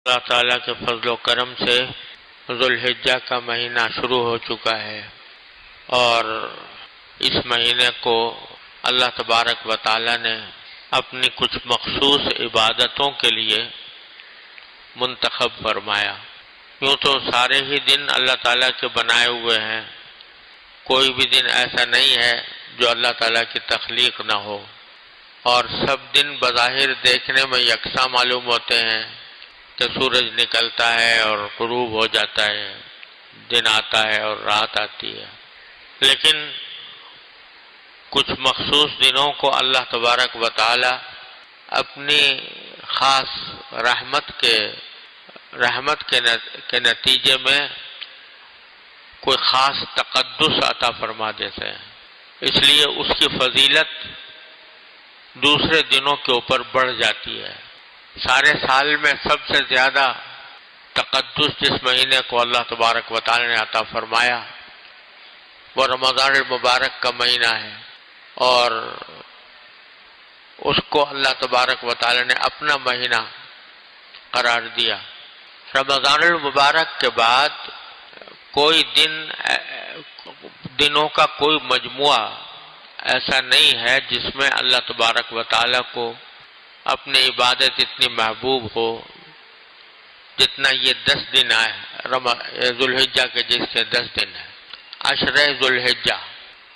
اللہ تعالیٰ کے فضل و کرم سے ذوالحجہ کا مہینہ شروع ہو چکا ہے، اور اس مہینے کو اللہ تبارک و تعالیٰ نے اپنی کچھ مخصوص عبادتوں کے لیے منتخب فرمایا۔ یوں تو سارے ہی دن اللہ تعالیٰ کے بنائے ہوئے ہیں، کوئی بھی دن ایسا نہیں ہے جو اللہ تعالیٰ کی تخلیق نہ ہو، اور سب دن بظاہر دیکھنے میں یکساں معلوم ہوتے ہیں کہ سورج نکلتا ہے اور غروب ہو جاتا ہے، دن آتا ہے اور رات آتی ہے، لیکن کچھ مخصوص دنوں کو اللہ تبارک و تعالی اپنی خاص رحمت کے نتیجے میں کوئی خاص تقدس عطا فرما دیتے ہیں، اس لیے اس کی فضیلت دوسرے دنوں کے اوپر بڑھ جاتی ہے۔ سارے سال میں سب سے زیادہ تقدس جس مہینے کو اللہ تبارک و تعالی نے عطا فرمایا وہ رمضان المبارک کا مہینہ ہے، اور اس کو اللہ تبارک و تعالی نے اپنا مہینہ قرار دیا۔ رمضان المبارک کے بعد کوئی دنوں کا کوئی مجموعہ ایسا نہیں ہے جس میں اللہ تبارک و تعالی کو اپنی عبادت اتنی محبوب ہو جتنا یہ 10 دن ہے ذوالحجہ کے، جس کے 10 دن ہیں۔ عشرہ ذوالحجہ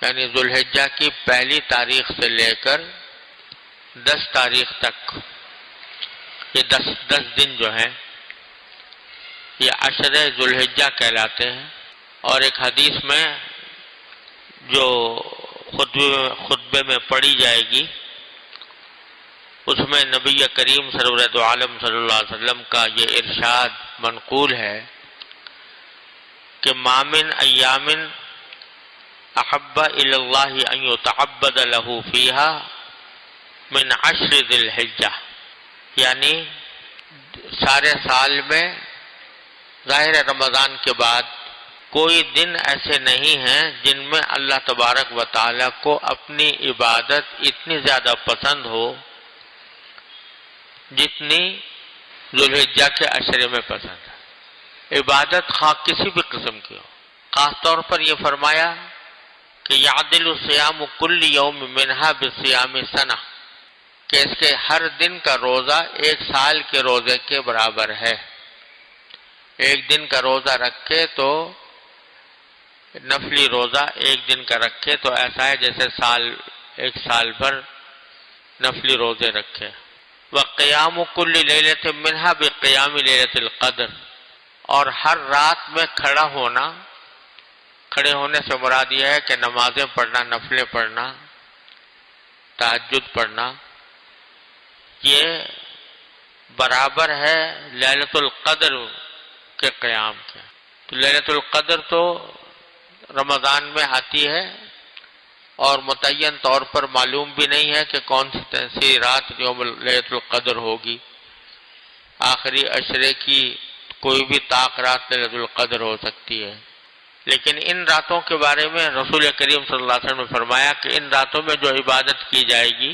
یعنی ذوالحجہ کی پہلی تاریخ سے لے کر 10 تاریخ تک یہ 10 دن جو ہیں یہ عشرہ ذوالحجہ کہلاتے ہیں، اور ایک حدیث میں جو خطبے میں پڑھی جائے گی اس میں نبی کریم سرورت عالم صلی اللہ علیہ وسلم کا یہ ارشاد منقول ہے کہ ما من ایام احب الی اللہ ان یتعبد له فیها من 10 ذی الحجہ، یعنی سارے سال میں ظاہر رمضان کے بعد کوئی دن ایسے نہیں ہیں جن میں اللہ تبارک و تعالی کو اپنی عبادت اتنی زیادہ پسند ہو جتنی ذوالحجہ کے عشرے میں پسند ہے۔ عبادت خواہ کسی بھی قسم کی ہو، خاص طور پر یہ فرمایا کہ یعدل صیام کل یوم منہا بصیام سنہ، کہ اس کے ہر دن کا روزہ ایک سال کے روزے کے برابر ہے۔ ایک دن کا روزہ رکھے تو نفلی روزہ ایک دن کا رکھے تو ایسا ہے جیسے ایک سال بھر نفلی روزے رکھے۔ وقیام کل لیلۃ منہا بقیام لیلۃ القدر، اور ہر رات میں کھڑے ہونے سے مراد یہ ہے کہ نمازیں پڑھنا، نفلیں پڑھنا، تہجد پڑھنا، یہ برابر ہے لیلۃ القدر کے قیام کے۔ تو لیلۃ القدر تو رمضان میں آتی ہے اور متعین طور پر معلوم بھی نہیں ہے کہ کون سی رات یوم لیلۃ القدر ہوگی۔ آخری عشرے کی کوئی بھی طاق رات لیلۃ القدر ہو سکتی ہے، لیکن ان راتوں کے بارے میں رسول کریم صلی اللہ علیہ وسلم نے فرمایا کہ ان راتوں میں جو عبادت کی جائے گی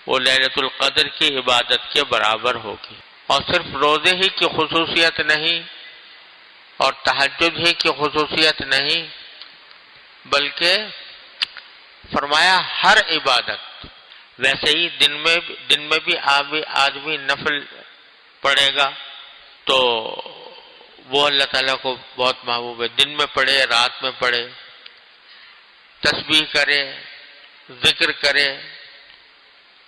وہ لیلۃ القدر کی عبادت کے برابر ہوگی۔ اور صرف روزے ہی کی خصوصیت نہیں اور تہجد ہی کی خصوصیت نہیں، بلکہ فرمایا ہر عبادت، ویسے ہی دن میں بھی آدمی نفل پڑھے گا تو وہ اللہ تعالیٰ کو بہت محبوب ہے، دن میں پڑھے، رات میں پڑھے، تسبیح کرے، ذکر کرے،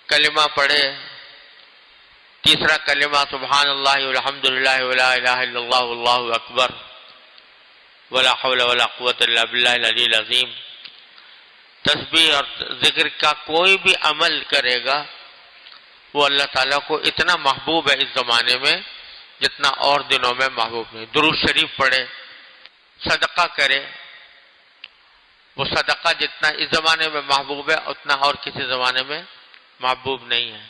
کلمہ پڑھے، تیسرا کلمہ سبحان اللہ والحمد للہ ولا الہ الا اللہ واللہ اکبر ولا حول ولا قوۃ الا باللہ العلی العظیم۔ تسبیح اور ذکر کا کوئی بھی عمل کرے گا وہ اللہ تعالیٰ کو اتنا محبوب ہے اس زمانے میں جتنا اور دنوں میں محبوب نہیں۔ درود شریف پڑھے، صدقہ کرے، وہ صدقہ جتنا اس زمانے میں محبوب ہے اتنا اور کسی زمانے میں محبوب نہیں ہے،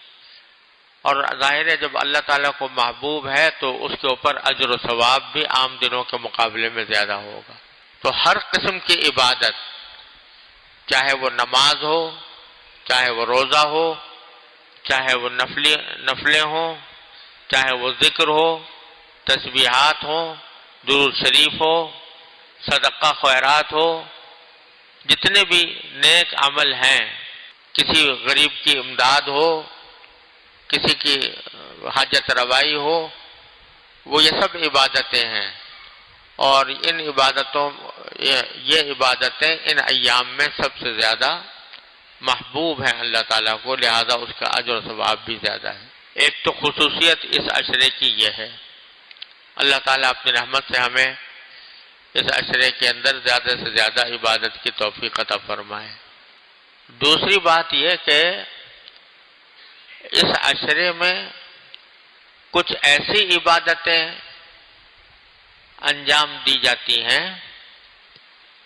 اور ظاہر ہے جب اللہ تعالیٰ کو محبوب ہے تو اس کے اوپر اجر و ثواب بھی عام دنوں کے مقابلے میں زیادہ ہوگا۔ تو ہر قسم کی عبادت، چاہے وہ نماز ہو، چاہے وہ روزہ ہو، چاہے وہ نفلیں ہوں، چاہے وہ ذکر ہو، تسبیحات ہوں، درود شریف ہو، صدقہ خیرات ہو، جتنے بھی نیک عمل ہیں، کسی غریب کی امداد ہو، کسی کی حاجت روائی ہو، وہ یہ سب عبادتیں ہیں، اور ان عبادتوں یہ عبادتیں ان ایام میں سب سے زیادہ محبوب ہیں اللہ تعالیٰ کو، لہذا اس کا اجر و ثواب بھی زیادہ ہے۔ ایک تو خصوصیت اس عشرے کی یہ ہے، اللہ تعالیٰ اپنی رحمت سے ہمیں اس عشرے کے اندر زیادہ سے زیادہ عبادت کی توفیق عطا فرمائے۔ دوسری بات یہ کہ اس عشرے میں کچھ ایسی عبادتیں انجام دی جاتی ہیں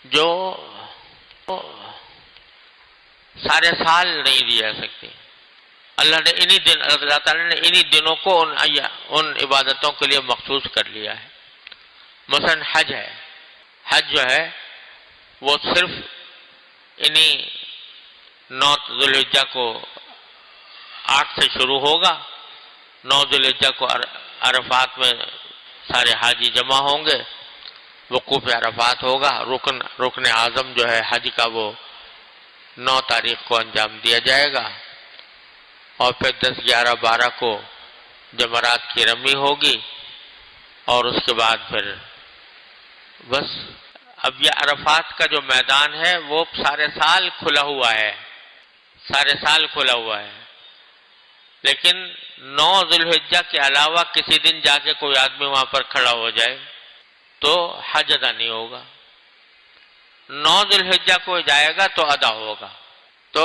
جو سارے سال نہیں دی جا سکتی۔ اللہ تعالیٰ نے انہی دنوں کو ان عبادتوں کے لیے مخصوص کر لیا ہے۔ مثلا حج ہے، حج جو ہے وہ صرف انہی 9 ذوالحجہ کو 8 سے شروع ہوگا، 9 ذوالحجہ کو عرفات میں سارے حاجی جمع ہوں گے، وقوف عرفات ہوگا، رکن اعظم جو ہے حج کا وہ 9 تاریخ کو انجام دیا جائے گا، اور پھر 10، 11، 12 کو جمرات کی رمی ہوگی، اور اس کے بعد پھر بس۔ اب یہ عرفات کا جو میدان ہے وہ سارے سال کھلا ہوا ہے، سارے سال کھلا ہوا ہے، لیکن 9 ذوالحجہ کے علاوہ کسی دن جا کے کوئی آدمی وہاں پر کھڑا ہو جائے تو حج ادا نہیں ہوگا، 9 ذوالحجہ کو جائے گا تو ادا ہوگا۔ تو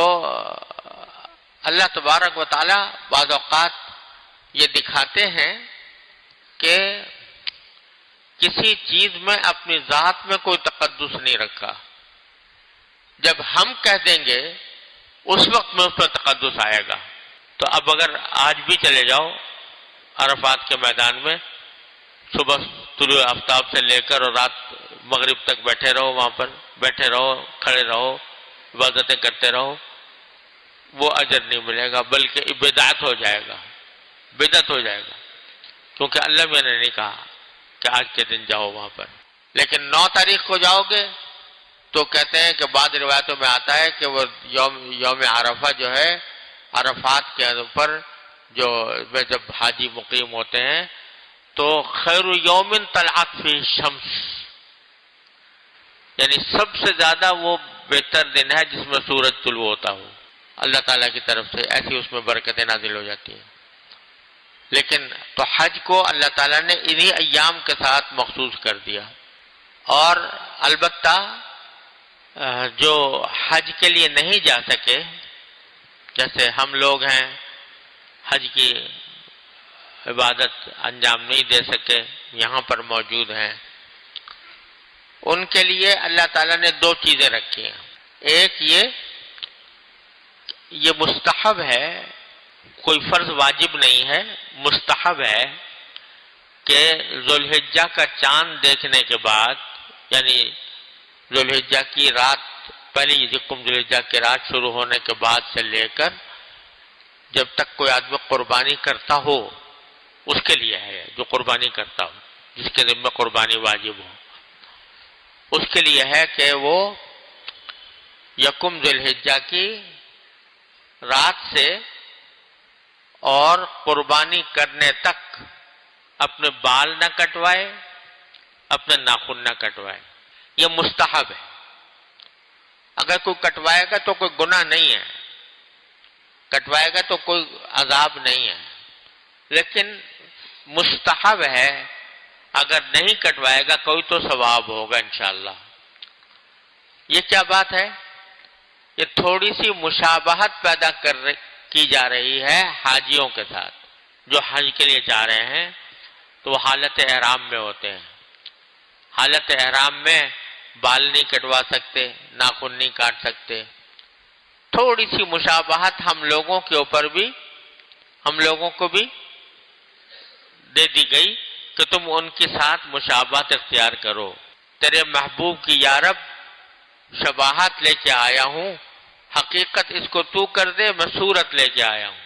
اللہ تبارک و تعالی بعض اوقات یہ دکھاتے ہیں کہ کسی چیز میں اپنی ذات میں کوئی تقدس نہیں رکھا، جب ہم کہہ دیں گے اس وقت میں اس پر تقدس آئے گا۔ تو اب اگر آج بھی چلے جاؤ عرفات کے میدان میں، صبح طلوع آفتاب سے لے کر اور رات مغرب تک بیٹھے رہو، وہاں پر بیٹھے رہو، کھڑے رہو، عبادتیں کرتے رہو، وہ اجر نہیں ملے گا، بلکہ بدعت ہو جائے گا، بدعت ہو جائے گا، کیونکہ اللہ میں نے نہیں کہا کہ آج کے دن جاؤ وہاں پر۔ لیکن 9 تاریخ کو جاؤ گے تو کہتے ہیں کہ بعض روایتوں میں آتا ہے کہ وہ یوم عرفہ جو ہے، عرفات کے اوپر جب حاجی مقیم ہوتے ہیں تو خیر یوم طلعت فی الشمس، یعنی سب سے زیادہ وہ بہتر دن ہے جس میں سورج طلوع ہوتا ہو، اللہ تعالیٰ کی طرف سے ایسی اس میں برکتیں نازل ہو جاتی ہیں۔ لیکن تو حج کو اللہ تعالیٰ نے انہی ایام کے ساتھ مخصوص کر دیا، اور البتہ جو حج کے لیے نہیں جا سکے، جیسے ہم لوگ ہیں حج کی عبادت انجام نہیں دے سکے، یہاں پر موجود ہیں، ان کے لیے اللہ تعالیٰ نے 2 چیزیں رکھی ہیں۔ ایک یہ مستحب ہے، کوئی فرض واجب نہیں ہے، مستحب ہے کہ ذوالحجہ کا چاند دیکھنے کے بعد، یعنی ذوالحجہ کی رات، پہلی ذوالحجہ کی رات شروع ہونے کے بعد سے لے کر جب تک کوئی آدمی قربانی کرتا ہو، اس کے لیے ہے جو قربانی کرتا ہو، جس کے ذمہ قربانی واجب ہو، اس کے لیے ہے کہ وہ یکم ذوالحجہ کی رات سے اور قربانی کرنے تک اپنے بال نہ کٹوائے، اپنے ناخن نہ کٹوائے، یہ مستحب ہے۔ اگر کوئی کٹوائے گا تو کوئی گناہ نہیں ہے، کٹوائے گا تو کوئی عذاب نہیں ہے، لیکن مستحب ہے، اگر نہیں کٹوائے گا کوئی تو ثواب ہوگا انشاءاللہ۔ یہ کیا بات ہے؟ یہ تھوڑی سی مشابہت پیدا کی جا رہی ہے حاجیوں کے ساتھ، جو حج کے لیے جا رہے ہیں تو وہ حالت احرام میں ہوتے ہیں، حالت احرام میں بال نہیں کٹوا سکتے، ناخن نہیں کاٹ سکتے۔ تھوڑی سی مشابہت ہم لوگوں کے اوپر بھی، ہم لوگوں کو بھی دے دی گئی کہ تم ان کے ساتھ مشابہت اختیار کرو۔ تیرے محبوب کی یا رب شباہت لے کے آیا ہوں، حقیقت اس کو تو کر دے، میں صورت لے کے آیا ہوں۔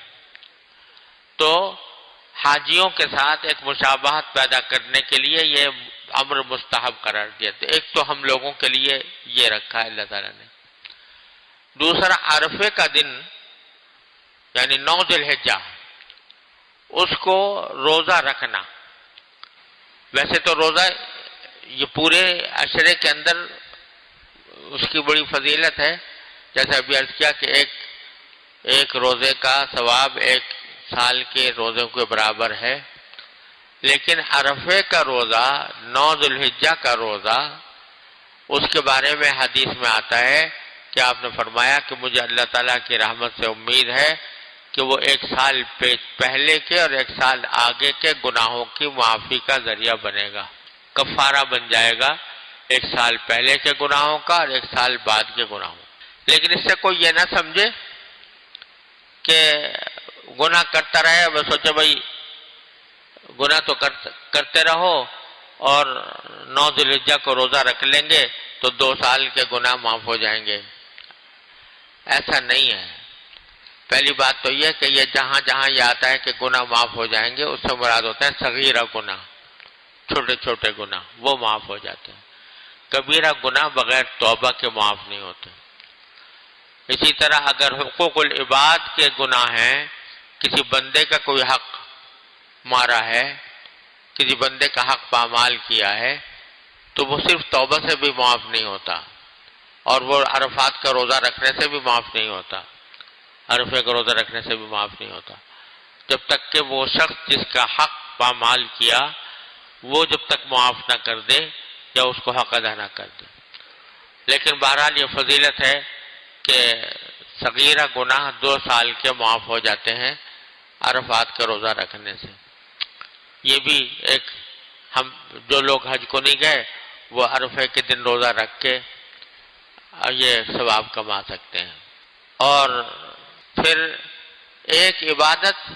تو حاجیوں کے ساتھ ایک مشابہت پیدا کرنے کے لیے یہ امر مستحب قرار دیا تھا۔ ایک تو ہم لوگوں کے لیے یہ رکھا ہے اللہ تعالیٰ نے۔ دوسرا عرفے کا دن یعنی 9 ذی الحجہ اس کو روزہ رکھنا۔ ویسے تو روزہ یہ پورے عشرے کے اندر اس کی بڑی فضیلت ہے، جیسے ابھی عرض کیا کہ ایک روزے کا ثواب 1 سال کے روزوں کے برابر ہے، لیکن عرفے کا روزہ 9 ذی الحجہ کا روزہ اس کے بارے میں حدیث میں آتا ہے کہ آپ نے فرمایا کہ مجھے اللہ تعالیٰ کی رحمت سے امید ہے کہ وہ 1 سال پہلے کے اور 1 سال آگے کے گناہوں کی معافی کا ذریعہ بنے گا، کفارہ بن جائے گا 1 سال پہلے کے گناہوں کا اور 1 سال بعد کے گناہوں۔ لیکن اس سے کوئی یہ نہ سمجھے کہ گناہ کرتا رہے، بس سوچے بھائی گناہ تو کرتے رہو اور 9 ذی الحجہ کو روزہ رکھ لیں گے تو 2 سال کے گناہ معاف ہو جائیں گے۔ ایسا نہیں ہے۔ پہلی بات تو یہ کہ یہ جہاں جہاں یہ آتا ہے کہ گناہ معاف ہو جائیں گے، اس سے مراد ہوتا ہے صغیرہ گناہ، چھوٹے چھوٹے گناہ، وہ معاف ہو جاتے ہیں۔ کبیرہ گناہ بغیر توبہ کے معاف نہیں ہوتے۔ اسی طرح اگر حقوق العباد کے گناہ ہیں، کسی بندے کا کوئی حق مارا ہے، کسی بندے کا حق پامال کیا ہے، تو وہ صرف توبہ سے بھی معاف نہیں ہوتا، اور وہ عرفات کا روزہ رکھنے سے بھی معاف نہیں ہوتا، عرفے کا روزہ رکھنے سے بھی معاف نہیں ہوتا، جب تک کہ وہ شخص جس کا حق پامال کیا وہ جب تک معاف نہ کر دے یا اس کو حق ادا نہ کر دے۔ لیکن بہرحال یہ فضیلت ہے کہ صغیرہ گناہ 2 سال کے معاف ہو جاتے ہیں عرفات کا روزہ رکھنے سے۔ یہ بھی ایک ہم جو لوگ حج کو نہیں گئے وہ عرفے کے دن روزہ رکھ کے یہ ثواب کما سکتے ہیں۔ اور پھر ایک عبادت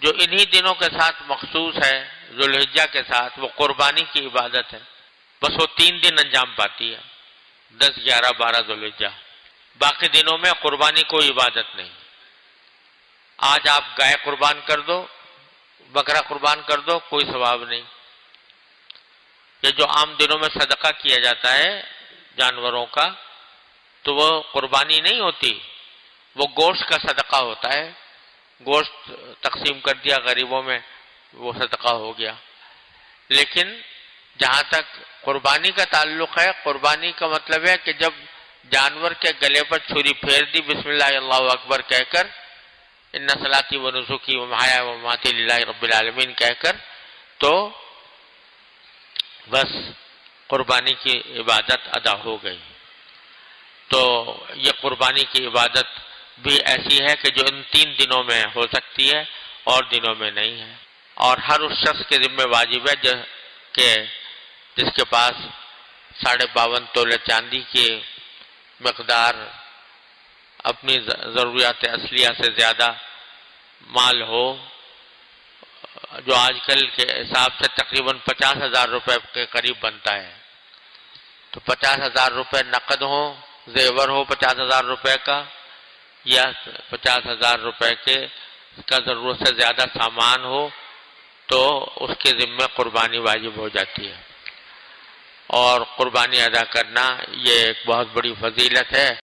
جو انہی دنوں کے ساتھ مخصوص ہے، ذو الحجہ کے ساتھ، وہ قربانی کی عبادت ہے۔ بس وہ 3 دن انجام پاتی ہے، 10، 11، 12 ذو الحجہ۔ باقی دنوں میں قربانی کوئی عبادت نہیں۔ آج آپ گائے قربان کر دو، بکرا قربان کر دو، کوئی ثواب نہیں۔ یہ جو عام دنوں میں صدقہ کیا جاتا ہے جانوروں کا، تو وہ قربانی نہیں ہوتی، وہ گوشت کا صدقہ ہوتا ہے۔ گوشت تقسیم کر دیا غریبوں میں، وہ صدقہ ہو گیا۔ لیکن جہاں تک قربانی کا تعلق ہے، قربانی کا مطلب ہے کہ جب جانور کے گلے پر چھری پھیر دی بسم اللہ اللہ اکبر کہہ کر، ان صلاتی و نسکی و محیا و مماتی للہ رب العالمین کہہ کر، تو بس قربانی کی عبادت ادا ہو گئی۔ تو یہ قربانی کی عبادت بھی ایسی ہے کہ جو ان 3 دنوں میں ہو سکتی ہے اور دنوں میں نہیں ہے، اور ہر اس شخص کے ذمہ واجب ہے کہ جس کے پاس 52.5 تولے چاندی کی مقدار اپنی ضروریات اصلیہ سے زیادہ مال ہو، جو آج کل کے حساب سے تقریباً 50,000 روپے کے قریب بنتا ہے، تو 50,000 روپے نقد ہو، زیور ہو 50,000 روپے کا، یا 50,000 روپے کا ضرورت سے زیادہ سامان ہو، تو اس کے ذمہ قربانی واجب ہو جاتی ہے۔ اور قربانی ادا کرنا یہ ایک بہت بڑی فضیلت ہے۔